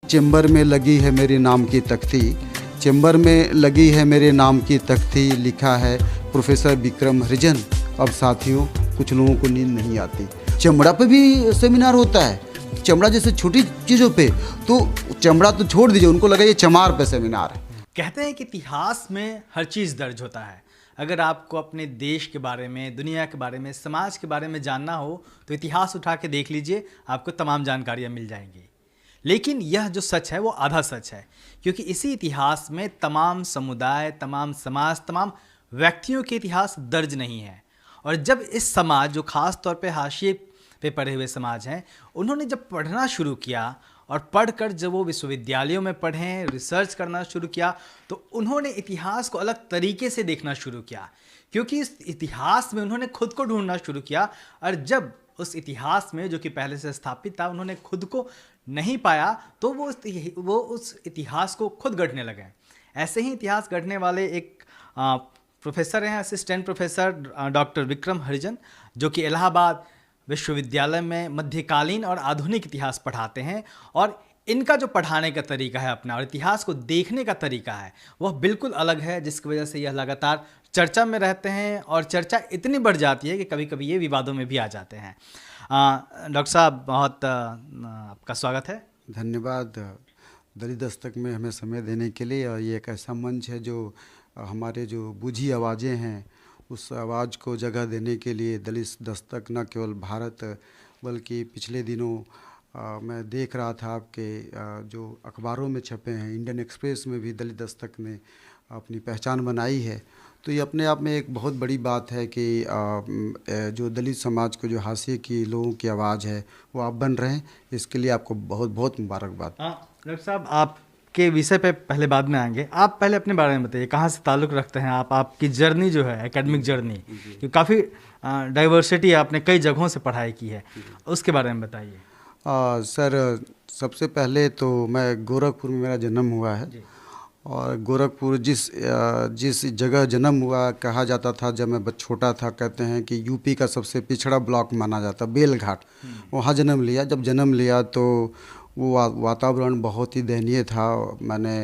Chamber में लगी है मेरे नाम की तख्ती, चेंबर में लगी है मेरे नाम की तख्ती, लिखा है प्रोफेसर विक्रम हरिजन। अब साथियों कुछ लोगों को नींद नहीं आती। चमड़ा पे भी सेमिनार होता है, चमड़ा जैसे छोटी चीज़ों पे, तो चमड़ा तो छोड़ दीजिए, उनको लगा ये चमार पे सेमिनार है। कहते हैं कि इतिहास में हर चीज़ दर्ज होता है। अगर आपको अपने देश के बारे में, दुनिया के बारे में, समाज के बारे में जानना हो तो इतिहास उठा के देख लीजिए, आपको तमाम जानकारियाँ मिल जाएंगी। लेकिन यह जो सच है वो आधा सच है, क्योंकि इसी इतिहास में तमाम समुदाय, तमाम समाज, तमाम व्यक्तियों के इतिहास दर्ज नहीं है। और जब इस समाज, जो ख़ास तौर पे हाशिए पे पढ़े हुए समाज हैं, उन्होंने जब पढ़ना शुरू किया और पढ़कर जब वो विश्वविद्यालयों में पढ़ें, रिसर्च करना शुरू किया, तो उन्होंने इतिहास को अलग तरीके से देखना शुरू किया, क्योंकि इस इतिहास में उन्होंने खुद को ढूंढना शुरू किया। और जब उस इतिहास में, जो कि पहले से स्थापित था, उन्होंने खुद को नहीं पाया, तो वो उस इतिहास को खुद गढ़ने लगे। ऐसे ही इतिहास गढ़ने वाले एक प्रोफेसर हैं, असिस्टेंट प्रोफेसर डॉक्टर विक्रम हरिजन, जो कि इलाहाबाद विश्वविद्यालय में मध्यकालीन और आधुनिक इतिहास पढ़ाते हैं। और इनका जो पढ़ाने का तरीका है अपना, और इतिहास को देखने का तरीका है, वह बिल्कुल अलग है, जिसकी वजह से यह लगातार चर्चा में रहते हैं। और चर्चा इतनी बढ़ जाती है कि कभी कभी ये विवादों में भी आ जाते हैं। डॉक्टर साहब, बहुत आपका स्वागत है। धन्यवाद दलित दस्तक में हमें समय देने के लिए। और ये एक ऐसा मंच है जो हमारे जो बूझी आवाज़ें हैं, उस आवाज़ को जगह देने के लिए दलित दस्तक न केवल भारत बल्कि पिछले दिनों मैं देख रहा था आपके जो अखबारों में छपे हैं, इंडियन एक्सप्रेस में भी दलित दस्तक ने अपनी पहचान बनाई है। तो ये अपने आप में एक बहुत बड़ी बात है कि जो दलित समाज को, जो हाशिए की लोगों की आवाज़ है, वो आप बन रहे हैं। इसके लिए आपको बहुत बहुत मुबारकबाद। डॉक्टर साहब, आपके विषय पे पहले बाद में आएंगे। आप पहले अपने बारे में बताइए, कहाँ से ताल्लुक़ रखते हैं आप, आपकी जर्नी जो है, एकेडमिक जर्नी, क्योंकि काफ़ी डाइवर्सिटी, आपने कई जगहों से पढ़ाई की है, उसके बारे में बताइए। सर, सबसे पहले तो मैं गोरखपुर में मेरा जन्म हुआ है। और गोरखपुर जिस जगह जन्म हुआ, कहा जाता था जब मैं छोटा था, कहते हैं कि यूपी का सबसे पिछड़ा ब्लॉक माना जाता, बेलघाट, वहाँ जन्म लिया। जब जन्म लिया तो वो वातावरण बहुत ही दयनीय था। मैंने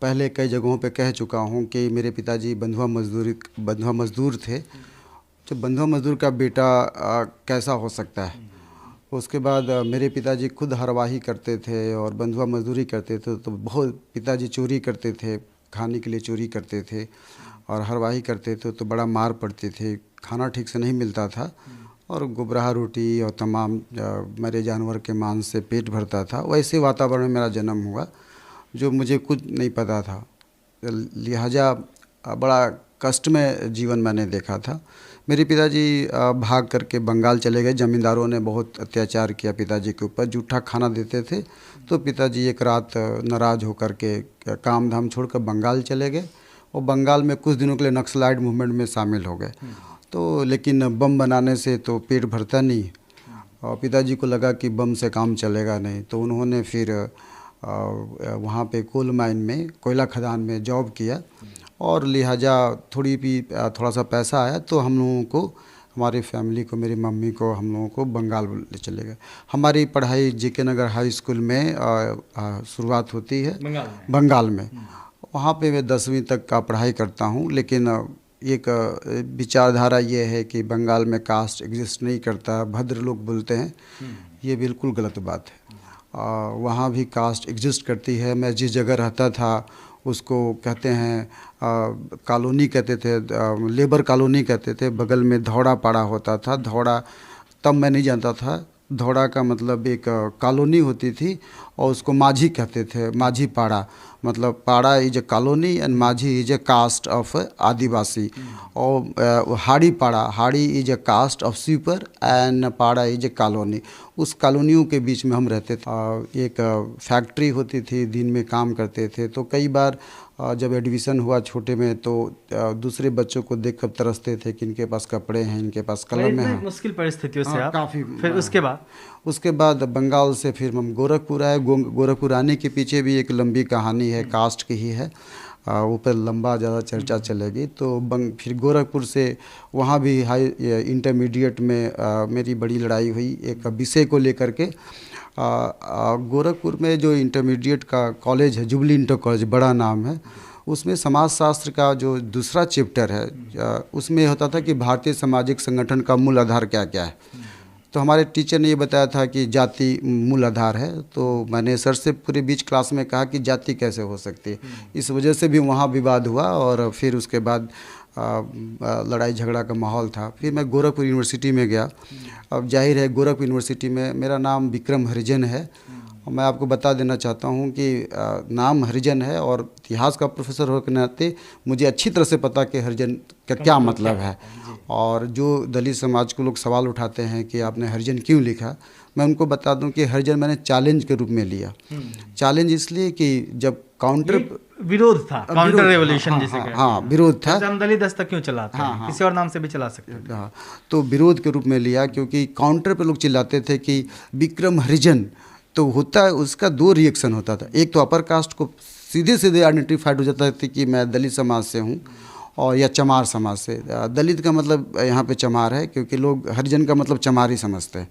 पहले कई जगहों पे कह चुका हूँ कि मेरे पिताजी बंधुआ मजदूर थे। जब बंधुआ मजदूर का बेटा कैसा हो सकता है। उसके बाद मेरे पिताजी खुद हरवाही करते थे और बंधुआ मजदूरी करते थे। तो बहुत पिताजी चोरी करते थे, खाने के लिए चोरी करते थे और हरवाही करते थे, तो बड़ा मार पड़ती थी, खाना ठीक से नहीं मिलता था और गुबराह रोटी और तमाम मरे जानवर के मांस से पेट भरता था। वैसे वातावरण में मेरा जन्म हुआ जो मुझे कुछ नहीं पता था, लिहाजा बड़ा कष्ट में जीवन मैंने देखा था। मेरे पिताजी भाग करके बंगाल चले गए। ज़मींदारों ने बहुत अत्याचार किया पिताजी के ऊपर, जूठा खाना देते थे। तो पिताजी एक रात नाराज़ होकर के काम धाम छोड़कर बंगाल चले गए और बंगाल में कुछ दिनों के लिए नक्सलाइट मूवमेंट में शामिल हो गए। तो लेकिन बम बनाने से तो पेट भरता नहीं और पिताजी को लगा कि बम से काम चलेगा नहीं। तो उन्होंने फिर वहाँ पे कोल माइन में, कोयला खदान में जॉब किया और लिहाजा थोड़ा सा पैसा आया तो हम लोगों को, हमारी फैमिली को, मेरी मम्मी को, हम लोगों को बंगाल ले चले गए। हमारी पढ़ाई JK नगर हाई स्कूल में शुरुआत होती है बंगाल में। वहाँ पे मैं 10वीं तक का पढ़ाई करता हूँ। लेकिन एक विचारधारा ये है कि बंगाल में कास्ट एग्जिस्ट नहीं करता, भद्र लोग बोलते हैं, ये बिल्कुल गलत बात है। वहाँ भी कास्ट एग्जिस्ट करती है। मैं जिस जगह रहता था उसको कहते हैं कॉलोनी कहते थे, लेबर कॉलोनी कहते थे। बगल में धौड़ा पाड़ा होता था। धौड़ा तब मैं नहीं जानता था, धौड़ा का मतलब एक कॉलोनी होती थी और उसको माझी कहते थे, माझी पाड़ा। मतलब para is a colony and Majhi is a caste of Adivasi. और Hadi Para, Hadi is a caste of sweeper and para is a colony. उस कॉलोनियों के बीच में हम रहते थे। एक फैक्ट्री होती थी, दिन में काम करते थे। तो कई बार जब एडमिशन हुआ छोटे में तो दूसरे बच्चों को देख कर तरसते थे कि इनके पास कपड़े हैं, इनके पास कलम हैं। मुश्किल परिस्थितियों से आप काफ़ी। फिर उसके बाद बंगाल से फिर हम गोरखपुर आए। गोरखपुर आने के पीछे भी एक लंबी कहानी है, कास्ट की ही है, ऊपर लंबा ज़्यादा चर्चा चलेगी। तो फिर गोरखपुर से वहाँ भी हाई इंटरमीडिएट में मेरी बड़ी लड़ाई हुई एक विषय को लेकर के। गोरखपुर में जो इंटरमीडिएट का कॉलेज है, जुबली इंटर कॉलेज, बड़ा नाम है, उसमें समाजशास्त्र का जो दूसरा चैप्टर है, उसमें होता था कि भारतीय सामाजिक संगठन का मूल आधार क्या क्या है। तो हमारे टीचर ने ये बताया था कि जाति मूल आधार है। तो मैंने सर से पूरे बीच क्लास में कहा कि जाति कैसे हो सकती है। इस वजह से भी वहाँ विवाद हुआ और फिर उसके बाद लड़ाई झगड़ा का माहौल था। फिर मैं गोरखपुर यूनिवर्सिटी में गया। अब जाहिर है गोरखपुर यूनिवर्सिटी में मेरा नाम विक्रम हरिजन है। और मैं आपको बता देना चाहता हूँ कि नाम हरिजन है और इतिहास का प्रोफेसर होने के नाते मुझे अच्छी तरह से पता कि हरिजन का क्या मतलब है। और जो दलित समाज को लोग सवाल उठाते हैं कि आपने हरिजन क्यों लिखा, मैं उनको बता दूं कि हरिजन मैंने चैलेंज के रूप में लिया। चैलेंज इसलिए कि जब काउंटर विरोध था, काउंटर रेवोल्यूशन जिसे कहते हैं। हाँ, विरोध था। हम दलित दस्तक क्यों चलाते हैं, किसी और नाम से भी चला सकते हैं। हाँ, तो विरोध के रूप में लिया क्योंकि काउंटर पे लोग चिल्लाते थे कि विक्रम हरिजन। तो होता है, उसका दो रिएक्शन होता था। एक तो अपर कास्ट को सीधे सीधे आइडेंटिफाइड हो जाता था कि मैं दलित समाज से हूँ और या चमार समाज से। दलित का मतलब यहाँ पे चमार है क्योंकि लोग हरिजन का मतलब चमारी समझते हैं।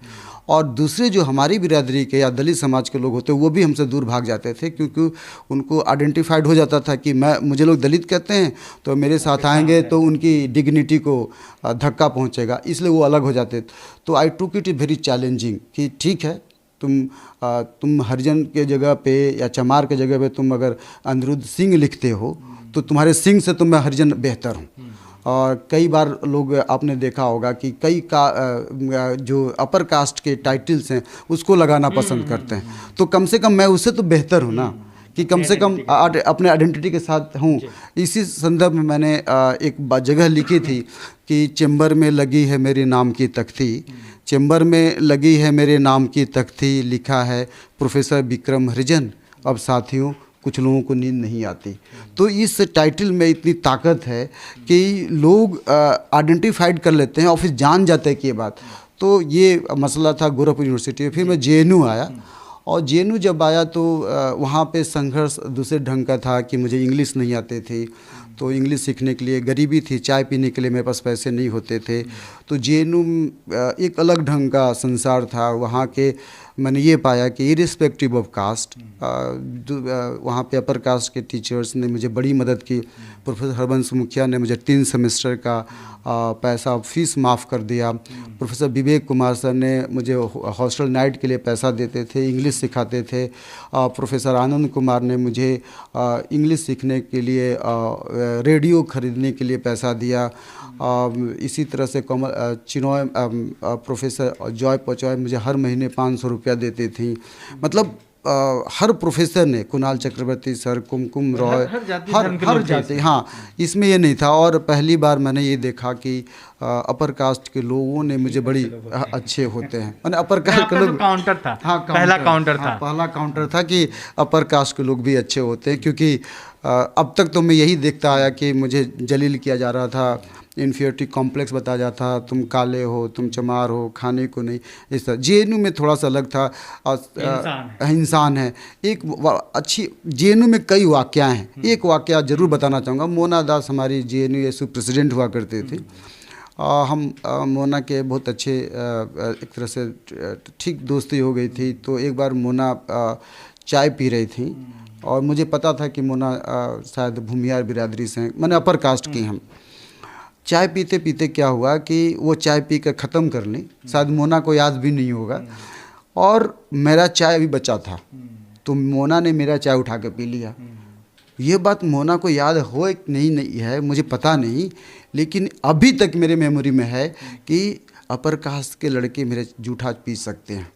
और दूसरे जो हमारी बिरादरी के या दलित समाज के लोग होते हैं वो भी हमसे दूर भाग जाते थे क्योंकि उनको आइडेंटिफाइड हो जाता था कि मुझे लोग दलित कहते हैं तो मेरे साथ आएंगे तो उनकी डिग्निटी को धक्का पहुँचेगा, इसलिए वो अलग हो जाते। तो आई टूक इट वेरी चैलेंजिंग कि ठीक है, तुम हरिजन के जगह पे या चमार के जगह पे तुम अगर अनिरुद्ध सिंह लिखते हो तो तुम्हारे सिंह से तो मैं हरिजन बेहतर हूँ। और कई बार लोग आपने देखा होगा कि कई का जो अपर कास्ट के टाइटल्स हैं उसको लगाना पसंद करते हैं। तो कम से कम मैं उससे तो बेहतर हूँ ना, कि कम से कम अपने आइडेंटिटी के साथ हूँ। इसी संदर्भ में मैंने एक जगह लिखी थी कि चेंबर में लगी है मेरे नाम की तख्ती, चेंबर में लगी है मेरे नाम की तख्ती, लिखा है प्रोफेसर विक्रम हरिजन, अब साथियों कुछ लोगों को नींद नहीं आती। तो इस टाइटल में इतनी ताकत है कि लोग आइडेंटिफाइड कर लेते हैं और फिर जान जाते हैं कि ये बात। तो ये मसला था गोरखपुर यूनिवर्सिटी में। फिर मैं जेएनयू आया और जेएनयू जब आया तो वहाँ पे संघर्ष दूसरे ढंग का था कि मुझे इंग्लिश नहीं आते थे। तो इंग्लिश सीखने के लिए गरीबी थी, चाय पीने के लिए मेरे पास पैसे नहीं होते थे। तो जेएनयू एक अलग ढंग का संसार था। वहाँ के मैंने ये पाया कि इरिस्पेक्टिव ऑफ कास्ट, वहाँ पे अपर कास्ट के टीचर्स ने मुझे बड़ी मदद की। प्रोफेसर हरबंश मुखिया ने मुझे 3 सेमेस्टर का पैसा फीस माफ़ कर दिया। प्रोफेसर विवेक कुमार सर ने मुझे हॉस्टल नाइट के लिए पैसा देते थे, इंग्लिश सिखाते थे। प्रोफेसर आनंद कुमार ने मुझे इंग्लिश सीखने के लिए रेडियो खरीदने के लिए पैसा दिया। इसी तरह से चिनॉय प्रोफेसर जॉय पचॉय मुझे हर महीने 500 रुपया देती थी। मतलब हर प्रोफेसर ने, कुणाल चक्रवर्ती सर, कुमकुम रॉय, हर जाति, हाँ, इसमें ये नहीं था। और पहली बार मैंने ये देखा कि अपर कास्ट के लोगों ने मुझे बड़ी अच्छे होते हैं। मैंने अपर कास्ट के लोग, काउंटर था, हाँ, पहला काउंटर था, पहला काउंटर था कि अपर कास्ट के लोग भी अच्छे होते हैं। क्योंकि अब तक तो मैं यही देखता आया कि मुझे जलील किया जा रहा था, इन्फीरियरिटी कॉम्प्लेक्स बताया जाता था, तुम काले हो, तुम चमार हो, खाने को नहीं, इस तरह। जेएनयू में थोड़ा सा अलग था, इंसान है। एक अच्छी जेएनयू में कई वाक़या हैं। एक वाक़या ज़रूर बताना चाहूँगा। मोना दास हमारी जेएनयू एसयू प्रेसिडेंट हुआ करते थे। हम मोना के बहुत अच्छे एक तरह से ठीक दोस्ती हो गई थी। तो एक बार मोना चाय पी रही थी और मुझे पता था कि मोना शायद भूमियार बिरादरी से हैं, मैंने अपर कास्ट की। हम चाय पीते पीते क्या हुआ कि वो चाय पी कर ख़त्म कर ली, शायद मोना को याद भी नहीं होगा, और मेरा चाय अभी बचा था तो मोना ने मेरा चाय उठा के पी लिया। ये बात मोना को याद हो एक नहीं है, मुझे पता नहीं, लेकिन अभी तक मेरे मेमोरी में है कि अपर कास्ट के लड़के मेरे जूठा पी सकते हैं।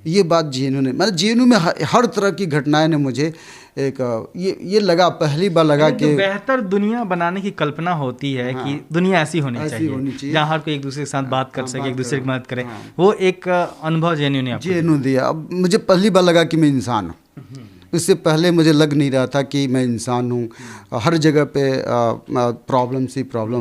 ये बात जेएनयू ने, मतलब जेएनयू में हर तरह की घटनाएं ने मुझे एक ये लगा, पहली बार लगा कि बेहतर दुनिया बनाने की कल्पना होती है। हाँ, कि दुनिया ऐसी होनी चाहिए जहाँ हर कोई एक दूसरे के साथ बात कर सके, एक दूसरे की मदद करे। वो एक अनुभव जेएनयू ने दिया। अब मुझे पहली बार लगा कि मैं इंसान हूँ। इससे पहले मुझे लग नहीं रहा था कि मैं इंसान हूँ। हर जगह पे प्रॉब्लम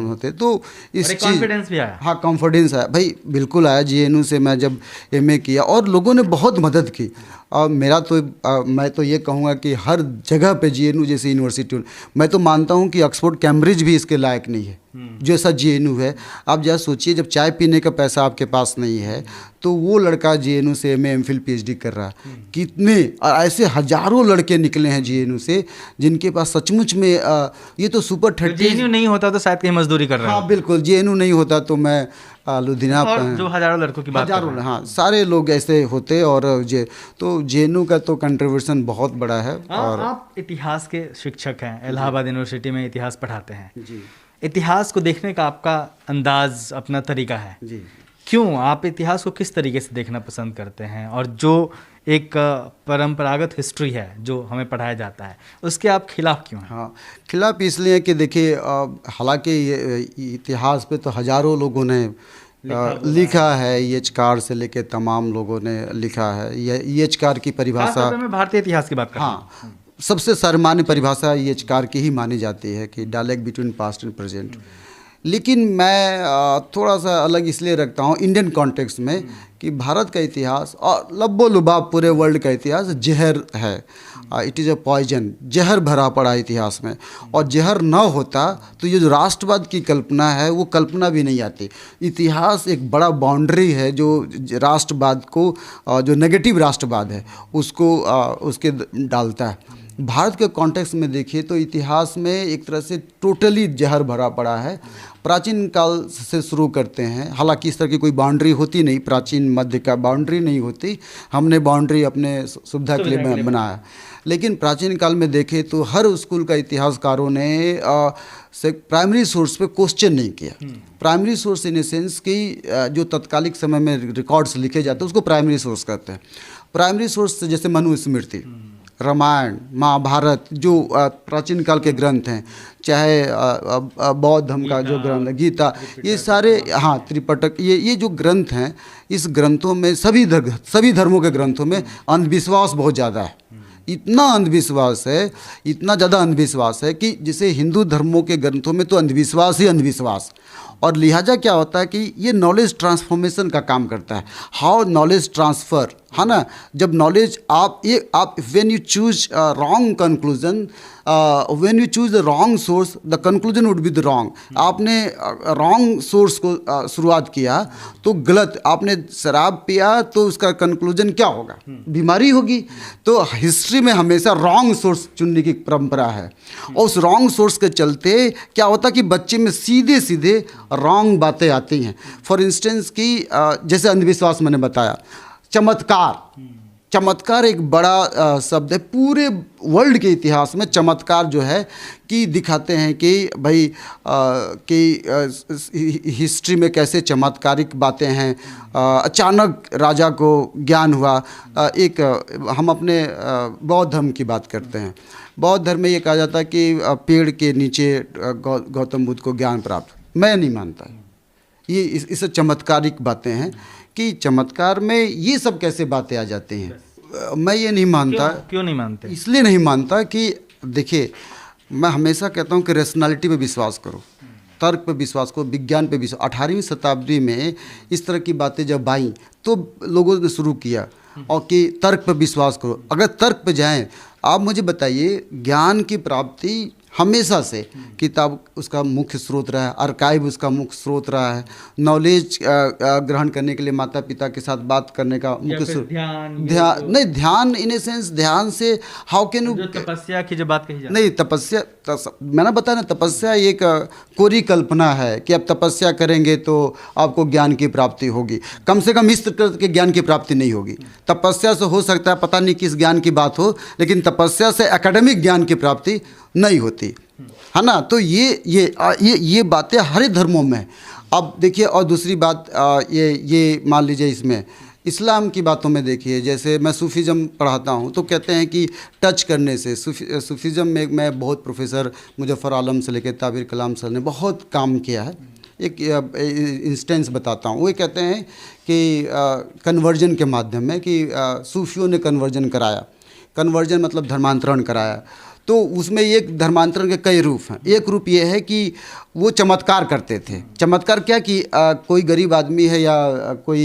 होते, तो इस कॉन्फिडेंस भी आया। हाँ, कॉन्फिडेंस आया भाई, बिल्कुल आया। जेएनयू से मैं जब एमए किया और लोगों ने बहुत मदद की। और मेरा तो मैं तो ये कहूँगा कि हर जगह पे जेएनयू जैसी यूनिवर्सिटी, मैं तो मानता हूँ कि ऑक्सफोर्ड कैम्ब्रिज भी इसके लायक नहीं है जैसा जेएनयू है। आप जरा सोचिए, जब चाय पीने का पैसा आपके पास नहीं है तो वो लड़का जेएनयू से एमए एमफिल पीएचडी कर रहा है। कितने और ऐसे हजारों लड़के निकले हैं जेएनयू से जिनके पास सचमुच में ये तो सुपर 30 जेएनयू नहीं होता तो शायद कहीं मजदूरी कर रहे हाँ हो। बिल्कुल, जेएनयू नहीं होता तो मैं लुधियाना और जो हजारों लड़कों की बात कर रहे हजारों, हाँ सारे लोग ऐसे होते। और तो जेएनयू का तो कंट्रीब्यूशन बहुत बड़ा है। हैं। और आप इतिहास के शिक्षक हैं, इलाहाबाद यूनिवर्सिटी में इतिहास पढ़ाते हैं। जी इतिहास को देखने का आपका अंदाज, अपना तरीका है। जी क्यों आप इतिहास को किस तरीके से देखना पसंद करते हैं, और जो एक परंपरागत हिस्ट्री है जो हमें पढ़ाया जाता है उसके आप खिलाफ क्यों हैं? हाँ, खिलाफ इसलिए कि देखिए हालांकि ये इतिहास पे तो हजारों लोगों ने लिखा है, ईएचकार से लेके तमाम लोगों ने लिखा है। ये ईएचकार की परिभाषा, खासतौर पे मैं भारतीय इतिहास की बात कर रहा हूँ। हाँ सबसे सर्वमान्य परिभाषा ईएचकार की ही मानी जाती है कि dialect between past and present. लेकिन मैं थोड़ा सा अलग इसलिए रखता हूँ इंडियन कॉन्टेक्स्ट में कि भारत का इतिहास और लब्बो लुबाब पूरे वर्ल्ड का इतिहास जहर है। इट इज़ अ पॉइजन, जहर भरा पड़ा इतिहास में। और जहर ना होता तो ये जो राष्ट्रवाद की कल्पना है वो कल्पना भी नहीं आती। इतिहास एक बड़ा बाउंड्री है जो राष्ट्रवाद को, जो नेगेटिव राष्ट्रवाद है उसको उसके डालता है। भारत के कॉन्टेक्स्ट में देखिए तो इतिहास में एक तरह से टोटली जहर भरा पड़ा है। प्राचीन काल से शुरू करते हैं, हालांकि इस तरह की कोई बाउंड्री होती नहीं, प्राचीन मध्य का बाउंड्री नहीं होती, हमने बाउंड्री अपने सुविधा के लिए बनाया। लेकिन प्राचीन काल में देखें तो हर स्कूल का इतिहासकारों ने से प्राइमरी सोर्स पे क्वेश्चन नहीं किया। Primary source in a sense कि जो तत्कालिक समय में रिकॉर्ड्स लिखे जाते हैं उसको प्राइमरी सोर्स कहते हैं। प्राइमरी सोर्स जैसे मनुस्मृति, रामायण, महाभारत जो प्राचीन काल के ग्रंथ हैं, चाहे बौद्ध धर्म का जो ग्रंथ है गीता, ये सारे, हाँ त्रिपिटक, ये जो ग्रंथ हैं, इस ग्रंथों में सभी धर्मों के ग्रंथों में अंधविश्वास बहुत ज़्यादा है। इतना अंधविश्वास है, इतना ज़्यादा अंधविश्वास है कि जैसे हिंदू धर्मों के ग्रंथों में तो अंधविश्वास ही अंधविश्वास। और लिहाजा क्या होता है कि ये नॉलेज ट्रांसफॉर्मेशन का काम करता है। हाउ नॉलेज ट्रांसफ़र, है ना, जब नॉलेज आप when you choose wrong conclusion, when you choose the wrong source the conclusion would be the wrong. आपने रॉन्ग सोर्स को शुरुआत किया तो गलत, आपने शराब पिया तो उसका कंक्लूजन क्या होगा, बीमारी होगी। तो हिस्ट्री में हमेशा रॉन्ग सोर्स चुनने की परंपरा है। और उस रॉन्ग सोर्स के चलते क्या होता है कि बच्चे में सीधे सीधे रॉन्ग बातें आती हैं। फॉर इंस्टेंस कि जैसे अंधविश्वास मैंने बताया, चमत्कार एक बड़ा शब्द है। पूरे वर्ल्ड के इतिहास में चमत्कार जो है कि दिखाते हैं कि भाई कि हिस्ट्री में कैसे चमत्कारिक बातें हैं। अचानक राजा को ज्ञान हुआ। एक हम अपने बौद्ध धर्म की बात करते हैं। बौद्ध धर्म में ये कहा जाता है कि पेड़ के नीचे गौतम बुद्ध को ज्ञान प्राप्त। मैं नहीं मानता, ये इस चमत्कारिक बातें हैं कि चमत्कार में ये सब कैसे बातें आ जाती हैं। मैं ये नहीं मानता। क्यों नहीं मानते? इसलिए नहीं मानता कि देखिए, मैं हमेशा कहता हूँ कि रैशनैलिटी पे विश्वास करो, तर्क पे विश्वास करो, विज्ञान पे विश्वास। 18वीं शताब्दी में इस तरह की बातें जब आई तो लोगों ने शुरू किया और कि तर्क पे विश्वास करो। अगर तर्क पे जाएं, आप मुझे बताइए, ज्ञान की प्राप्ति हमेशा से किताब उसका मुख्य स्रोत रहा है, आर्काइव उसका मुख्य स्रोत रहा है। नॉलेज ग्रहण करने के लिए माता पिता के साथ बात करने का मुख्य स्रोत ध्यान इन ए सेंस, ध्यान से हाउ कैन यू, तपस्या की जो बात कही जाती नहीं, तपस्या मैंने बताया ना, तपस्या एक कोरी कल्पना है कि आप तपस्या करेंगे तो आपको ज्ञान की प्राप्ति होगी। कम से कम इस तरह के ज्ञान की प्राप्ति नहीं होगी। तपस्या से हो सकता है पता नहीं किस ज्ञान की बात हो, लेकिन तपस्या से एकेडमिक ज्ञान की प्राप्ति नहीं होती, है ना। तो ये बातें हर धर्मों में। अब देखिए, और दूसरी बात ये मान लीजिए, इसमें इस्लाम की बातों में देखिए, जैसे मैं सूफीज़म पढ़ाता हूँ तो कहते हैं कि टच करने से, सूफीज़म में मैं बहुत प्रोफेसर मुजफ्फर आलम से लेकर ताबिर कलाम सर ने बहुत काम किया है। एक इंस्टेंस बताता हूँ। वो कहते हैं कि कन्वर्जन के माध्यम में कि सूफियों ने कन्वर्जन कराया। कन्वर्जन मतलब धर्मांतरण कराया। तो उसमें एक धर्मांतरण के कई रूप हैं। एक रूप ये है कि वो चमत्कार करते थे। चमत्कार क्या कि कोई गरीब आदमी है या कोई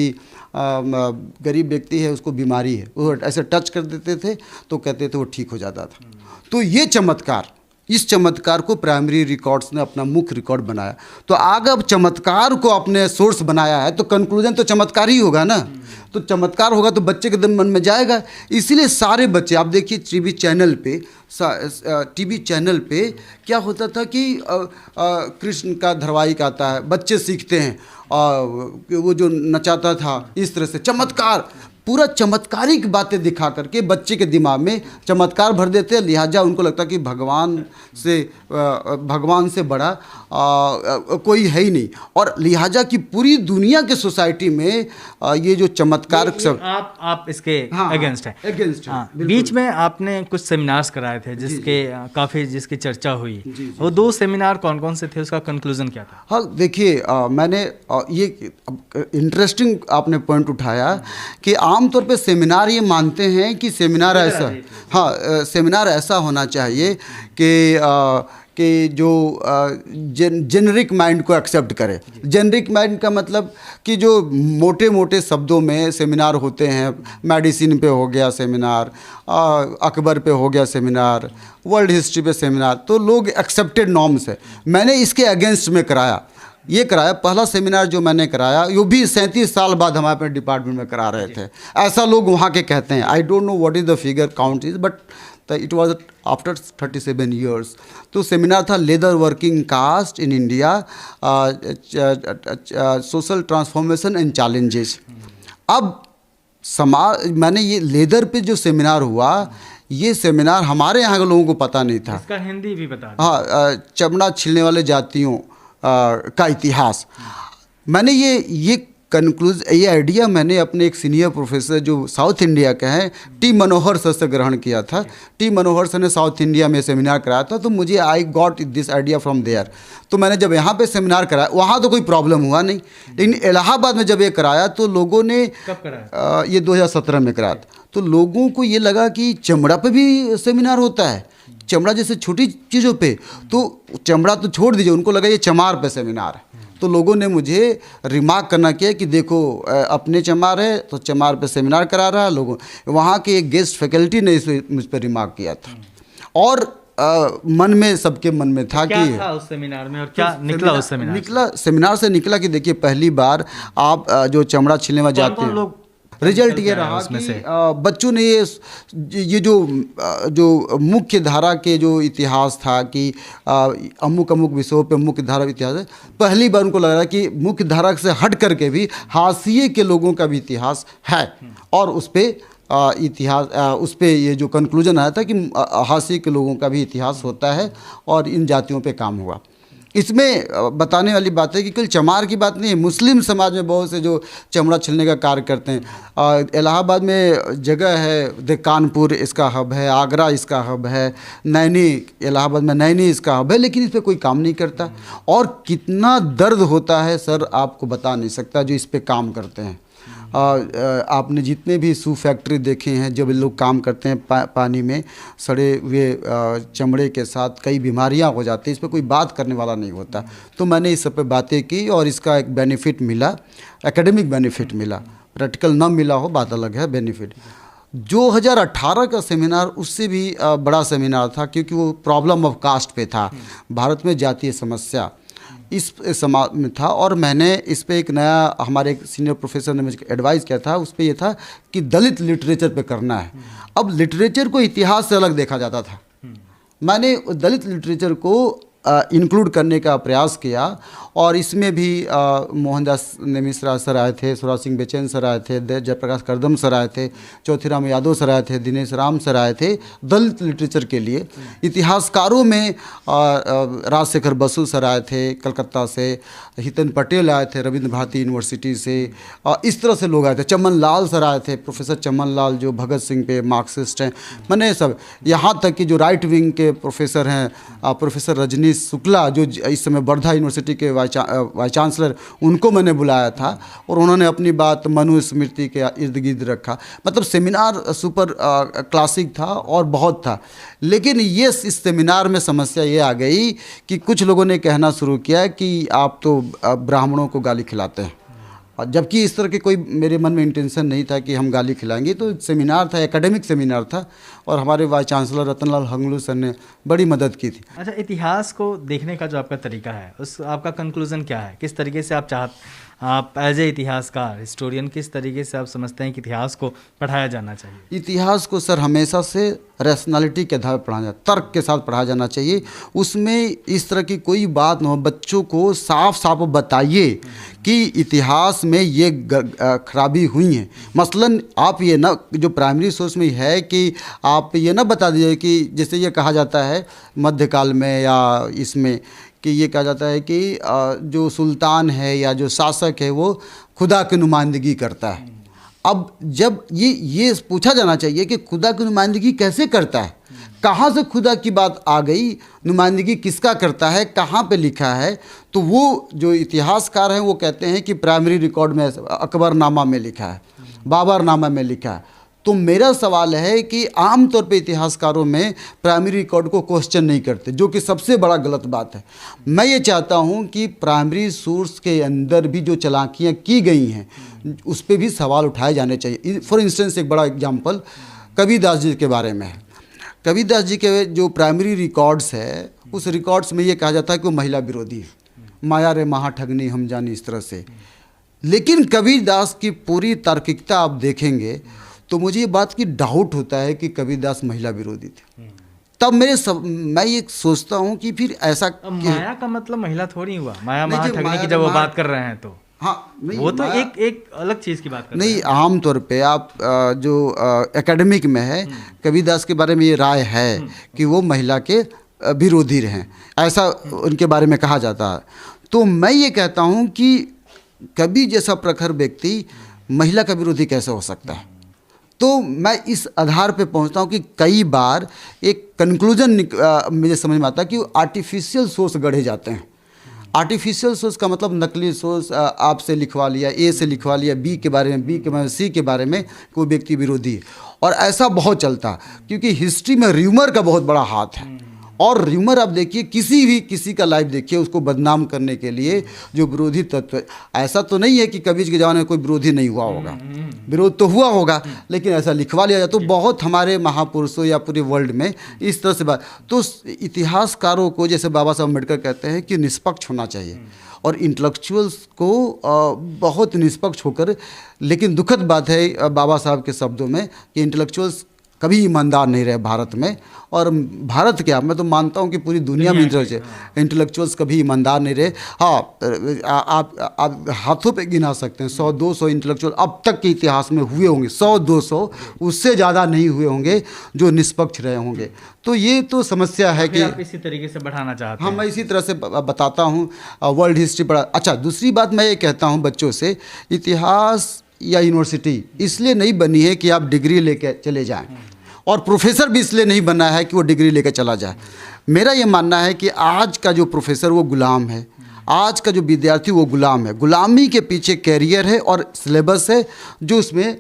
गरीब व्यक्ति है, उसको बीमारी है, वो ऐसे टच कर देते थे तो कहते थे वो ठीक हो जाता था। तो ये चमत्कार, इस चमत्कार को प्राइमरी रिकॉर्ड्स ने अपना मुख्य रिकॉर्ड बनाया। तो अगर चमत्कार को अपने सोर्स बनाया है तो कंक्लूजन तो चमत्कार ही होगा ना। तो चमत्कार होगा तो बच्चे के मन में जाएगा। इसीलिए सारे बच्चे, आप देखिए टीवी चैनल पे क्या होता था कि कृष्ण का धारावाहिक आता है, बच्चे सीखते हैं, वो जो नचाता था इस तरह से चमत्कार, पूरा चमत्कारिक बातें दिखा करके बच्चे के दिमाग में चमत्कार भर देते हैं। लिहाजा उनको लगता कि भगवान से बड़ा कोई है ही नहीं। और लिहाजा कि पूरी दुनिया के सोसाइटी में ये जो चमत्कार सब आप इसके अगेंस्ट हैं। अगेंस्ट हाँ, बीच में आपने कुछ सेमिनार्स कराए थे जिसकी चर्चा हुई। वो 2 सेमिनार कौन कौन से थे, उसका कंक्लूजन क्या था? हाँ देखिए, मैंने ये इंटरेस्टिंग आपने पॉइंट उठाया कि आमतौर पे सेमिनार ये मानते हैं कि सेमिनार ऐसा, हाँ सेमिनार ऐसा होना चाहिए कि जो जेनरिक माइंड को एक्सेप्ट करे। जेनरिक माइंड का मतलब कि जो मोटे मोटे शब्दों में सेमिनार होते हैं, मेडिसिन पे हो गया सेमिनार, अकबर पे हो गया सेमिनार, वर्ल्ड हिस्ट्री पे सेमिनार, तो लोग एक्सेप्टेड नॉर्म्स है। मैंने इसके अगेंस्ट में कराया, ये कराया। पहला सेमिनार जो मैंने कराया वो भी 37 साल बाद हम अपने डिपार्टमेंट में करा रहे थे, ऐसा लोग वहाँ के कहते हैं। I don't know what is the figure count is, but it was after 37 years. तो सेमिनार था leather working caste in India, social transformation and challenges. अब मैंने ये लेदर पे जो सेमिनार हुआ, ये सेमिनार हमारे यहाँ के लोगों को पता नहीं था। इसका हिंदी भी बता। हाँ, चमड़ा छीलने वाले जातियों का इतिहास। मैंने ये आइडिया मैंने अपने एक सीनियर प्रोफेसर जो साउथ इंडिया के हैं, टी मनोहर सर से ग्रहण किया था। टी मनोहर सर ने साउथ इंडिया में सेमिनार कराया था, तो मुझे I got this idea from there. तो मैंने जब यहाँ पे सेमिनार कराया, वहाँ तो कोई प्रॉब्लम हुआ नहीं, लेकिन इलाहाबाद में जब ये कराया तो लोगों ने, कब कराया? ये 2017 में कराया था। तो लोगों को ये लगा कि चमड़ा पे भी सेमिनार होता है, चमड़ा जैसे छोटी चीज़ों पे, तो चमड़ा तो छोड़ दीजिए, उनको लगा ये चमार पे सेमिनार है। तो लोगों ने मुझे रिमार्क करना किया कि देखो अपने चमार है तो चमार पे सेमिनार करा रहा है। लोगों, वहाँ के एक गेस्ट फैकल्टी ने मुझ पर रिमार्क किया था। और मन में, सबके मन में था क्या कि था उस सेमिनार में और क्या निकला उस सेमिनार? सेमिनार से निकला कि देखिए पहली बार आप जो चमड़ा छीलने में जाते हैं, लोग रिजल्ट ये रहा कि बच्चों ने ये जो मुख्य धारा के जो इतिहास था कि अमुक अमुक विषयों पे मुख्य धारा इतिहास है, पहली बार उनको लग रहा कि मुख्य धारा से हट करके भी हाशिए के लोगों का भी इतिहास है। और उस पे ये जो कंक्लूजन आया था कि हाशिए के लोगों का भी इतिहास होता है और इन जातियों पे काम हुआ। इसमें बताने वाली बात है कि केवल चमार की बात नहीं है, मुस्लिम समाज में बहुत से जो चमड़ा छिलने का कार्य करते हैं। इलाहाबाद में जगह है, कानपुर इसका हब है, आगरा इसका हब है, नैनी, इलाहाबाद में नैनी इसका हब है, लेकिन इस पर कोई काम नहीं करता। और कितना दर्द होता है सर, आपको बता नहीं सकता जो इस पर काम करते हैं। आपने जितने भी शू फैक्ट्री देखे हैं, जब लोग काम करते हैं पानी में सड़े हुए चमड़े के साथ कई बीमारियां हो जाती हैं, इस पर कोई बात करने वाला नहीं होता। तो मैंने इस सब पे बातें की और इसका एक बेनिफिट मिला, एकेडमिक बेनिफिट मिला, प्रैक्टिकल ना मिला हो बात अलग है, बेनिफिट। 2018 का सेमिनार उससे भी बड़ा सेमिनार था, क्योंकि वो प्रॉब्लम ऑफ कास्ट पे था, भारत में जातीय समस्या इस समाज में था। और मैंने इस पे एक नया, हमारे एक सीनियर प्रोफेसर ने मुझे एडवाइस किया था, उस पे ये था कि दलित लिटरेचर पे करना है। अब लिटरेचर को इतिहास से अलग देखा जाता था, मैंने दलित लिटरेचर को इंक्लूड करने का प्रयास किया। और इसमें भी मोहनदास मिश्रा सर आए थे, सुराज सिंह बेचैन सर आए थे, जयप्रकाश करदम सर आए थे, चौथीराम यादव सर आए थे, दिनेश राम सर आए थे दलित लिटरेचर के लिए। इतिहासकारों में राजशेखर बसु सर आए थे कलकत्ता से, हितन पटेल आए थे रविंद्र भारती यूनिवर्सिटी से, इस तरह से लोग आए थे। चमन लाल सर आए थे, प्रोफेसर चमन लाल जो भगत सिंह पे मार्क्सिस्ट हैं, मैंने सब, यहाँ तक कि जो राइट विंग के प्रोफेसर हैं, प्रोफेसर रजनीश शुक्ला जो इस समय वर्धा यूनिवर्सिटी के वाइस चांसलर, उनको मैंने बुलाया था और उन्होंने अपनी बात मनुस्मृति के इर्द गिर्द रखा। मतलब सेमिनार सुपर क्लासिक था और बहुत था। लेकिन ये इस सेमिनार में समस्या ये आ गई कि कुछ लोगों ने कहना शुरू किया कि आप तो ब्राह्मणों को गाली खिलाते हैं, और जबकि इस तरह के कोई मेरे मन में इंटेंशन नहीं था कि हम गाली खिलाएंगे। तो सेमिनार था, एकेडमिक सेमिनार था, और हमारे vice chancellor Ratanlal Hangloo sir ने बड़ी मदद की थी। अच्छा, इतिहास को देखने का जो आपका तरीका है, उस आपका कंक्लूजन क्या है? किस तरीके से आप एज ए इतिहासकार, हिस्टोरियन, किस तरीके से आप समझते हैं कि इतिहास को पढ़ाया जाना चाहिए? इतिहास को सर हमेशा से रैशनैलिटी के आधार पर पढ़ाया जाए, तर्क के साथ पढ़ाया जाना चाहिए। उसमें इस तरह की कोई बात न हो। बच्चों को साफ साफ बताइए कि इतिहास में ये खराबी हुई है। मसलन आप ये ना, जो प्राइमरी सोर्स में है कि आप ये ना बता दीजिए कि जैसे ये कहा जाता है मध्यकाल में या इसमें कि ये कहा जाता है कि जो सुल्तान है या जो शासक है वो खुदा की नुमाइंदगी करता है। अब जब ये पूछा जाना चाहिए कि खुदा की नुमाइंदगी कैसे करता है, कहाँ से खुदा की बात आ गई, नुमाइंदगी किसका करता है, कहाँ पे लिखा है। तो वो जो इतिहासकार हैं वो कहते हैं कि प्राइमरी रिकॉर्ड में अकबरनामा में लिखा है, बाबरनामा में लिखा है। तो मेरा सवाल है कि आमतौर पे इतिहासकारों में प्राइमरी रिकॉर्ड को क्वेश्चन नहीं करते, जो कि सबसे बड़ा गलत बात है। मैं ये चाहता हूँ कि प्राइमरी सोर्स के अंदर भी जो चालाकियाँ की गई हैं उस पर भी सवाल उठाए जाने चाहिए। फॉर इंस्टेंस एक बड़ा एग्जाम्पल कबीरदास जी के बारे में है। कबीरदास जी के जो प्राइमरी रिकॉर्ड्स है, उस रिकॉर्ड्स में ये कहा जाता है कि वो महिला विरोधी है, माया रे महा ठगनी हम जानी, इस तरह से। लेकिन कबीरदास की पूरी तार्किकता आप देखेंगे तो मुझे ये बात की डाउट होता है कि कबीरदास महिला विरोधी थे। तब मैं ये सोचता हूँ कि फिर ऐसा माया का मतलब महिला थोड़ी हुआ, माया नहीं, महा ठगनी की जब वो बात कर रहे हैं तो हाँ, नहीं, वो तो एक अलग चीज़ की बात कर रहे नहीं। आमतौर पे आप जो एकेडमिक में है, कबीरदास के बारे में ये राय है कि वो महिला के विरोधी रहे, ऐसा उनके बारे में कहा जाता है। तो मैं ये कहता हूँ कि कबीर जैसा प्रखर व्यक्ति महिला का विरोधी कैसे हो सकता है। तो मैं इस आधार पे पहुंचता हूं कि कई बार एक कंक्लूजन मुझे समझ में आता है कि आर्टिफिशियल सोर्स गढ़े जाते हैं। आर्टिफिशियल सोर्स का मतलब नकली सोर्स, आपसे लिखवा लिया, ए से लिखवा लिया बी के बारे में, बी के बारे में, सी के बारे में, कोई व्यक्ति विरोधी है। और ऐसा बहुत चलता है क्योंकि हिस्ट्री में र्यूमर का बहुत बड़ा हाथ है। और र्यूमर आप देखिए, किसी का लाइफ देखिए, उसको बदनाम करने के लिए जो विरोधी तत्व, ऐसा तो नहीं है कि कबीर के ज़माने में कोई विरोधी नहीं हुआ होगा, विरोध तो हुआ होगा, लेकिन ऐसा लिखवा लिया जाए। तो बहुत हमारे महापुरुषों या पूरे वर्ल्ड में इस तरह से बात। तो इतिहासकारों को, जैसे बाबा साहब अम्बेडकर कहते हैं कि निष्पक्ष होना चाहिए, और इंटेलेक्चुअल्स को बहुत निष्पक्ष होकर, लेकिन दुखद बात है बाबा साहब के शब्दों में कि इंटेलेक्चुअल्स कभी ईमानदार नहीं रहे भारत में। और भारत क्या, मैं तो मानता हूँ कि पूरी दुनिया में इंटेलेक्चुअल्स कभी ईमानदार नहीं रहे। हाँ, आप हाथों पे गिना सकते हैं 100-200 इंटेलेक्चुअल अब तक के इतिहास में हुए होंगे, 100-200, उससे ज़्यादा नहीं हुए होंगे जो निष्पक्ष रहे होंगे। तो ये तो समस्या है कि आप इसी तरीके से बढ़ाना चाहते हैं। हाँ, मैं इसी तरह से बताता हूँ वर्ल्ड हिस्ट्री पढ़ा। अच्छा, दूसरी बात मैं ये कहता हूँ बच्चों से, इतिहास या यूनिवर्सिटी इसलिए नहीं बनी है कि आप डिग्री लेके चले जाएं, और प्रोफेसर भी इसलिए नहीं बना है कि वो डिग्री लेकर चला जाए। मेरा ये मानना है कि आज का जो प्रोफेसर वो गुलाम है, आज का जो विद्यार्थी वो गुलाम है। गुलामी के पीछे कैरियर है और सिलेबस है जो उसमें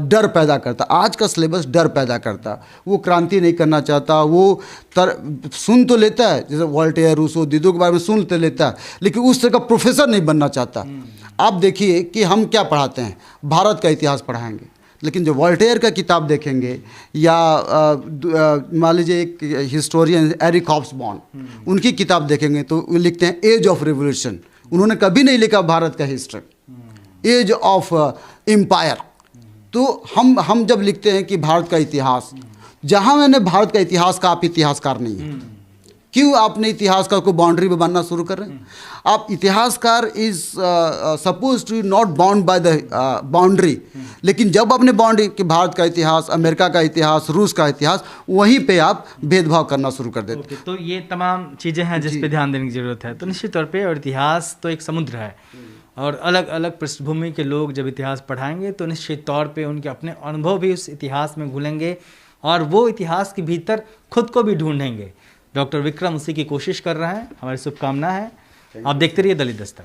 डर पैदा करता। आज का सिलेबस डर पैदा करता, वो क्रांति नहीं करना चाहता। वो सुन तो लेता है, जैसे वोल्टेयर, रूसो, दिदो के बारे में सुन तो लेता है, लेकिन उस तरह का प्रोफेसर नहीं बनना चाहता। आप देखिए कि हम क्या पढ़ाते हैं, भारत का इतिहास पढ़ाएंगे, लेकिन जो वोल्टेयर का किताब देखेंगे या मान लीजिए एक हिस्टोरियन एरिक हॉब्सबॉर्न, उनकी किताब देखेंगे तो वो लिखते हैं एज ऑफ रिवोल्यूशन। उन्होंने कभी नहीं लिखा भारत का हिस्ट्री, एज ऑफ एम्पायर। तो हम जब लिखते हैं कि भारत का इतिहास, जहाँ मैंने भारत का इतिहास का, आप इतिहासकार नहीं है। क्यों आपने इतिहासकार को बाउंड्री में बांधना शुरू कर रहे हैं? आप इतिहासकार is suppose to not bound by the boundary, लेकिन जब आपने बाउंड्री कि भारत का इतिहास, अमेरिका का इतिहास, रूस का इतिहास, वहीं पे आप भेदभाव करना शुरू कर देते। तो ये तमाम चीज़ें हैं जिस पे ध्यान देने की ज़रूरत है। तो निश्चित तौर पे, और इतिहास तो एक समुद्र है, और अलग अलग पृष्ठभूमि के लोग जब इतिहास पढ़ाएंगे तो निश्चित तौर पे उनके अपने अनुभव भी उस इतिहास में घुलेंगे, और वो इतिहास के भीतर खुद को भी ढूंढेंगे। डॉक्टर विक्रम उसी की कोशिश कर रहे हैं। हमारी शुभकामना है। आप देखते रहिए दलित दस्तक।